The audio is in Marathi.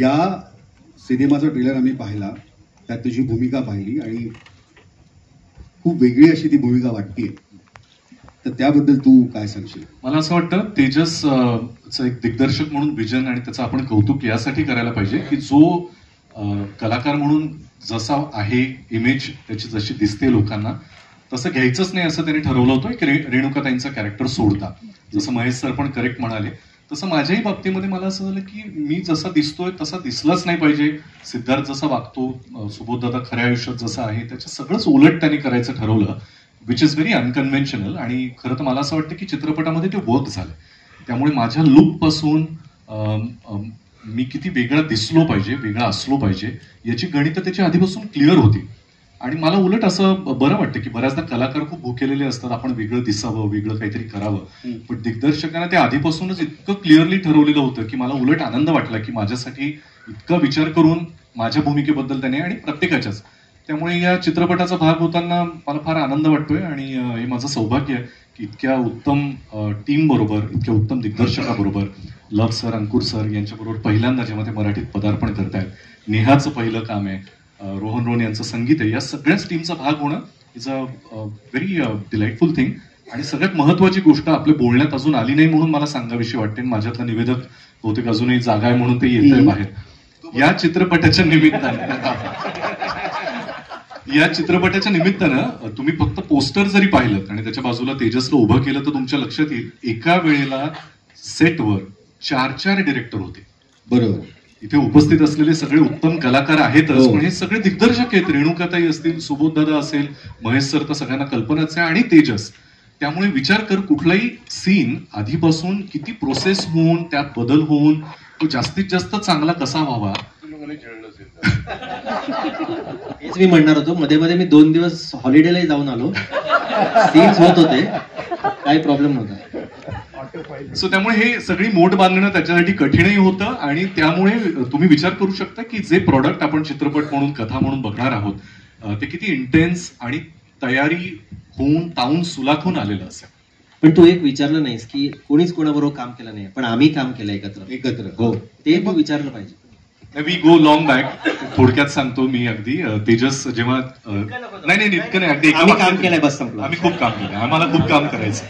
या सिनेमाचा ट्रेलर आम्ही पाहिला, त्यात तुझी भूमिका पाहिली आणि खूप वेगळी अशी ती भूमिका वाटतेय, तर त्याबद्दल तू काय सांगशील? मला असं वाटतं तेजस एक दिग्दर्शक म्हणून विजन आणि त्याचं आपण कौतुक यासाठी करायला पाहिजे की जो कलाकार म्हणून जसा आहे, इमेज त्याची जशी दिसते लोकांना तसं घ्यायचंच नाही असं त्यांनी ठरवलं होतं की रेणुकाताईंचं कॅरेक्टर सोडता. जसं महेश सर पण करेक्ट म्हणाले तसं माझ्याही बाबतीमध्ये मला असं झालं की मी जसा दिसतोय तसा दिसलाच नाही पाहिजे. सिद्धार्थ जसा वागतो, सुबोधदादा खऱ्या आयुष्यात जसा आहे त्याच्या सगळंच उलट त्यांनी करायचं ठरवलं, विच इज व्हेरी अनकन्व्हेन्शनल. आणि खरं तर मला असं वाटतं की चित्रपटामध्ये ते वर्क झालं. त्यामुळे माझ्या लुक पासून मी किती वेगळा दिसलो पाहिजे, वेगळा असलो पाहिजे याची गणितं त्याची आधीपासून क्लिअर होती. आणि मला उलट असं बरं वाटतं की बऱ्याचदा कलाकार खूप भुकेलेले असतात, आपण वेगळं दिसावं, वेगळं काहीतरी करावं. पण दिग्दर्शकांना ते आधीपासूनच इतकं क्लिअरली ठरवलेलं होतं की मला उलट आनंद वाटला की माझ्यासाठी इतका विचार करून माझ्या भूमिकेबद्दल त्याने आणि प्रत्येकाच्याच. त्यामुळे या चित्रपटाचा भाग होताना मला फार आनंद वाटतोय आणि हे माझं सौभाग्य आहे की इतक्या उत्तम टीम बरोबर, इतक्या उत्तम दिग्दर्शकाबरोबर, लव सर, अंकुर सर यांच्याबरोबर पहिल्यांदा जेव्हा ते मराठीत पदार्पण करतायत, नेहाचं पहिलं काम आहे, रोहन रोहन यांचं संगीत आहे, या सगळ्याच टीमचा भाग होणं is a very delightful thing. आणि सगळ्यात महत्वाची गोष्ट आपल्या बोलण्यात अजून आली नाही म्हणून मला सांगावीशी वाटते. माझ्यातला निवेदक बहुतेक अजूनही जागा आहे म्हणून ते येत आहे बाहेर. या चित्रपटाच्या निमित्तानं तुम्ही फक्त पोस्टर जरी पाहिलं आणि त्याच्या बाजूला तेजसला उभं केलं तर तुमच्या लक्षात येईल एका वेळेला सेटवर 4 डिरेक्टर होते. बरोबर. इथे उपस्थित असलेले सगळे उत्तम कलाकार आहेतच, पण हे सगळे दिग्दर्शक आहेत. रेणुकाताई असतील, सुबोधदादा असेल, महेश सर तर सगळ्यांना कल्पनाच आहे, आणि तेजस. त्यामुळे विचार कर कुठलाही सीन आधीपासून किती प्रोसेस होऊन त्यात बदल होऊन तो जास्तीत जास्त चांगला कसा व्हावा. हेच मी म्हणणार होतो. मध्ये मध्ये मी 2 दिवस हॉलिडेलाही जाऊन आलो, सीन्स होत होते, काही प्रॉब्लेम नव्हता. सो त्यामुळे हे सगळी मोड बांधणं त्याच्यासाठी कठीणही होतं. आणि त्यामुळे तुम्ही विचार करू शकता की जे प्रॉडक्ट आपण चित्रपट म्हणून, कथा म्हणून बघणार आहोत ते किती इंटेन्स आणि तयारी होऊन तावून सुलाखून आलेलं असेल. पण तू एक विचारलं नाहीस की कोणीच कोणाबरोबर काम केलं नाही, पण आम्ही काम केलं एकत्र. हो, ते तू विचारलं पाहिजे. We go long back. थोडक्यात सांगतो मी अगदी. तेजस जेव्हा नाही इतकं नाही, अगदी आम्ही काम केलंय, बस संपलं. आम्ही खूप काम केलं, आम्हाला खूप काम करायचं.